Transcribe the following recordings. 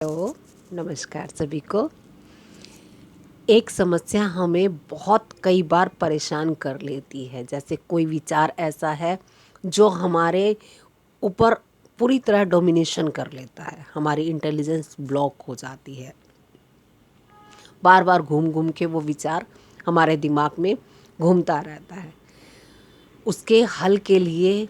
Hello, नमस्कार सभी को। एक समस्या हमें बहुत कई बार परेशान कर लेती है। जैसे कोई विचार ऐसा है जो हमारे ऊपर पूरी तरह डोमिनेशन कर लेता है, हमारी इंटेलिजेंस ब्लॉक हो जाती है। बार बार घूम घूम के वो विचार हमारे दिमाग में घूमता रहता है। उसके हल के लिए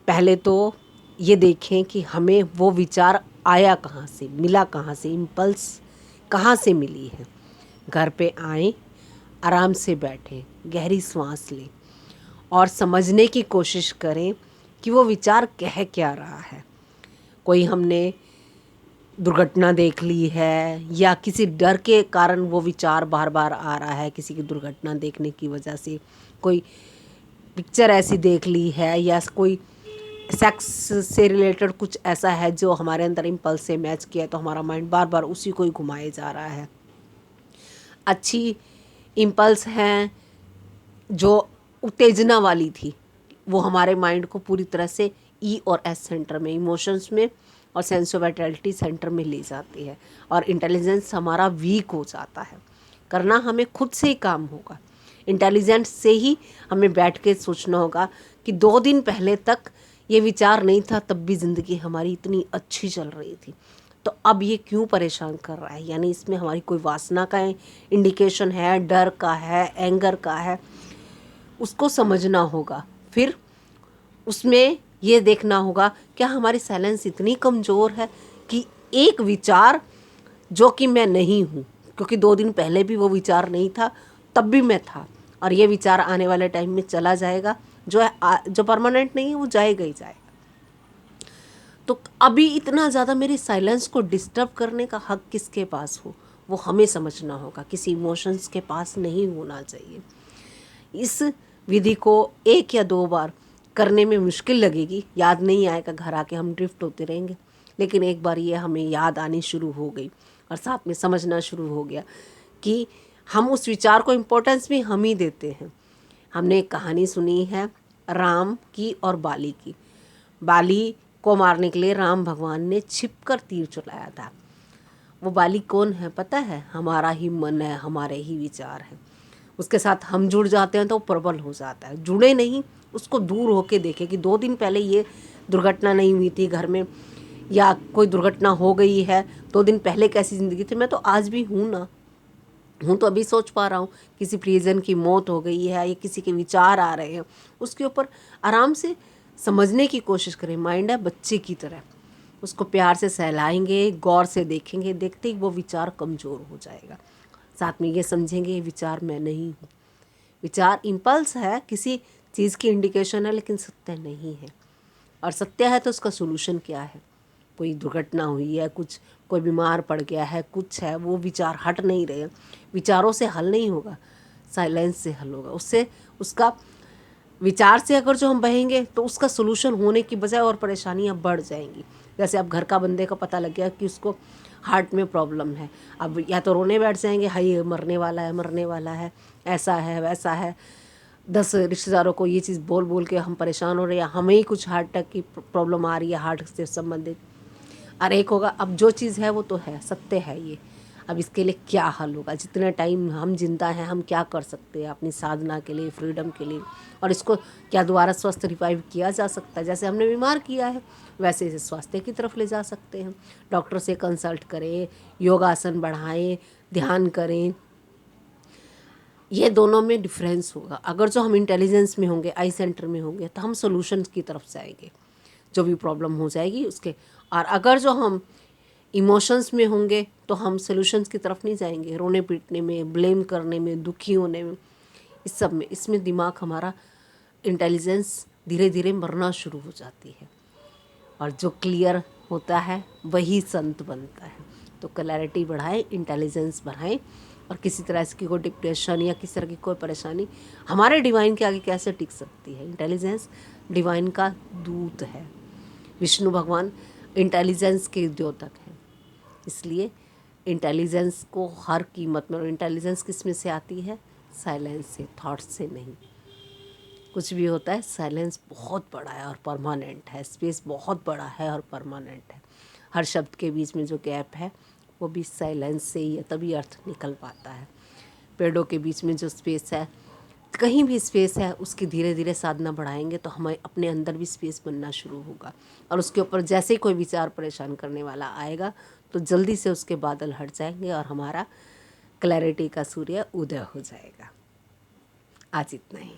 पहले तो ये देखें कि हमें वो विचार आया कहाँ से, मिला कहाँ से, इम्पल्स कहाँ से मिली है। घर पे आएं, आराम से बैठें, गहरी सांस लें और समझने की कोशिश करें कि वो विचार कह क्या रहा है। कोई हमने दुर्घटना देख ली है या किसी डर के कारण वो विचार बार बार आ रहा है, किसी की दुर्घटना देखने की वजह से, कोई पिक्चर ऐसी देख ली है या कोई सेक्स से रिलेटेड कुछ ऐसा है जो हमारे अंदर इम्पल्स से मैच किया है, तो हमारा माइंड बार बार उसी को ही घुमाए जा रहा है। अच्छी इम्पल्स हैं जो उत्तेजना वाली थी, वो हमारे माइंड को पूरी तरह से ई और एस सेंटर में, इमोशंस में और सेंस ऑफ वाइटैलिटी सेंटर में ले जाती है और इंटेलिजेंस हमारा वीक हो जाता है। करना हमें खुद से ही काम होगा। इंटेलिजेंस से ही हमें बैठ के सोचना होगा कि 2 दिन पहले तक ये विचार नहीं था, तब भी ज़िंदगी हमारी इतनी अच्छी चल रही थी, तो अब ये क्यों परेशान कर रहा है। यानी इसमें हमारी कोई वासना का इंडिकेशन है, डर का है, एंगर का है, उसको समझना होगा। फिर उसमें ये देखना होगा क्या हमारी साइलेंस इतनी कमज़ोर है कि एक विचार जो कि मैं नहीं हूँ, क्योंकि 2 दिन पहले भी वो विचार नहीं था, तब भी मैं था, और ये विचार आने वाले टाइम में चला जाएगा। जो है जो परमानेंट नहीं है वो जाएगा ही जाएगा। तो अभी इतना ज़्यादा मेरी साइलेंस को डिस्टर्ब करने का हक किसके पास हो, वो हमें समझना होगा। किसी इमोशंस के पास नहीं होना चाहिए। इस विधि को 1 या 2 बार करने में मुश्किल लगेगी, याद नहीं आएगा, घर आके हम ड्रिफ्ट होते रहेंगे। लेकिन एक बार ये हमें याद आनी शुरू हो गई और साथ में समझना शुरू हो गया कि हम उस विचार को इम्पोर्टेंस भी हम ही देते हैं। हमने एक कहानी सुनी है राम की और बाली की। बाली को मारने के लिए राम भगवान ने छिपकर तीर चलाया था। वो बाली कौन है पता है? हमारा ही मन है, हमारे ही विचार हैं। उसके साथ हम जुड़ जाते हैं तो वो प्रबल हो जाता है। जुड़े नहीं, उसको दूर होके देखे कि 2 दिन पहले ये दुर्घटना नहीं हुई थी घर में, या कोई दुर्घटना हो गई है, 2 दिन पहले कैसी ज़िंदगी थी। मैं तो आज भी हूँ ना, हूँ तो अभी सोच पा रहा हूँ। किसी प्रियजन की मौत हो गई है या किसी के विचार आ रहे हैं, उसके ऊपर आराम से समझने की कोशिश करें। माइंड है बच्चे की तरह, उसको प्यार से सहलाएंगे, गौर से देखेंगे, देखते ही वो विचार कमज़ोर हो जाएगा। साथ में ये समझेंगे ये विचार मैं नहीं हूँ। विचार इम्पल्स है, किसी चीज़ की इंडिकेशन है, लेकिन सत्य नहीं है। और सत्य है तो उसका सोल्यूशन क्या है? कोई दुर्घटना हुई है, कुछ कोई बीमार पड़ गया है, कुछ है, वो विचार हट नहीं रहे। विचारों से हल नहीं होगा, साइलेंस से हल होगा। उससे उसका विचार से अगर जो हम बहेंगे तो उसका सोल्यूशन होने की बजाय और परेशानियां बढ़ जाएंगी। जैसे अब घर का बंदे को पता लग गया कि उसको हार्ट में प्रॉब्लम है, अब या तो रोने बैठ जाएंगे, हाय मरने वाला है, मरने वाला है, ऐसा है वैसा है। 10 रिश्तेदारों को ये चीज़ बोल बोल के हम परेशान हो रहे हैं, हमें ही कुछ हार्ट अटैक की प्रॉब्लम आ रही है, हार्ट से संबंधित। और एक होगा, अब जो चीज़ है वो तो है, सत्य है ये, अब इसके लिए क्या हल होगा? जितने टाइम हम जिंदा हैं हम क्या कर सकते हैं अपनी साधना के लिए, फ्रीडम के लिए, और इसको क्या दोबारा स्वस्थ रिवाइव किया जा सकता है? जैसे हमने बीमार किया है वैसे इसे स्वास्थ्य की तरफ ले जा सकते हैं। डॉक्टर से कंसल्ट करें, योगासन बढ़ाएं, ध्यान करें। ये दोनों में डिफरेंस होगा। अगर जो हम इंटेलिजेंस में होंगे, आई सेंटर में होंगे, तो हम सोल्यूशन की तरफ जाएंगे, जो भी प्रॉब्लम हो जाएगी उसके। और अगर जो हम इमोशंस में होंगे तो हम सोल्यूशंस की तरफ नहीं जाएंगे, रोने पीटने में, ब्लेम करने में, दुखी होने में, इस सब में। इसमें दिमाग हमारा, इंटेलिजेंस धीरे धीरे मरना शुरू हो जाती है। और जो क्लियर होता है वही संत बनता है। तो क्लैरिटी बढ़ाएं, इंटेलिजेंस बढ़ाएं, और किसी तरह की कोई डिप्रेशन या किसी तरह की कोई परेशानी हमारे डिवाइन के आगे कैसे टिक सकती है? इंटेलिजेंस डिवाइन का दूत है। विष्णु भगवान इंटेलिजेंस के द्योतक हैं। इसलिए इंटेलिजेंस को हर कीमत में, और इंटेलिजेंस किस में से आती है? साइलेंस से, थॉट्स से नहीं। कुछ भी होता है, साइलेंस बहुत बड़ा है और परमानेंट है, स्पेस बहुत बड़ा है और परमानेंट है। हर शब्द के बीच में जो गैप है वो भी साइलेंस से ही है, तभी अर्थ निकल पाता है। पेड़ों के बीच में जो स्पेस है, कहीं भी स्पेस है, उसकी धीरे धीरे साधना बढ़ाएंगे तो हमें अपने अंदर भी स्पेस बनना शुरू होगा। और उसके ऊपर जैसे ही कोई विचार परेशान करने वाला आएगा तो जल्दी से उसके बादल हट जाएंगे और हमारा क्लैरिटी का सूर्य उदय हो जाएगा। आज इतना ही।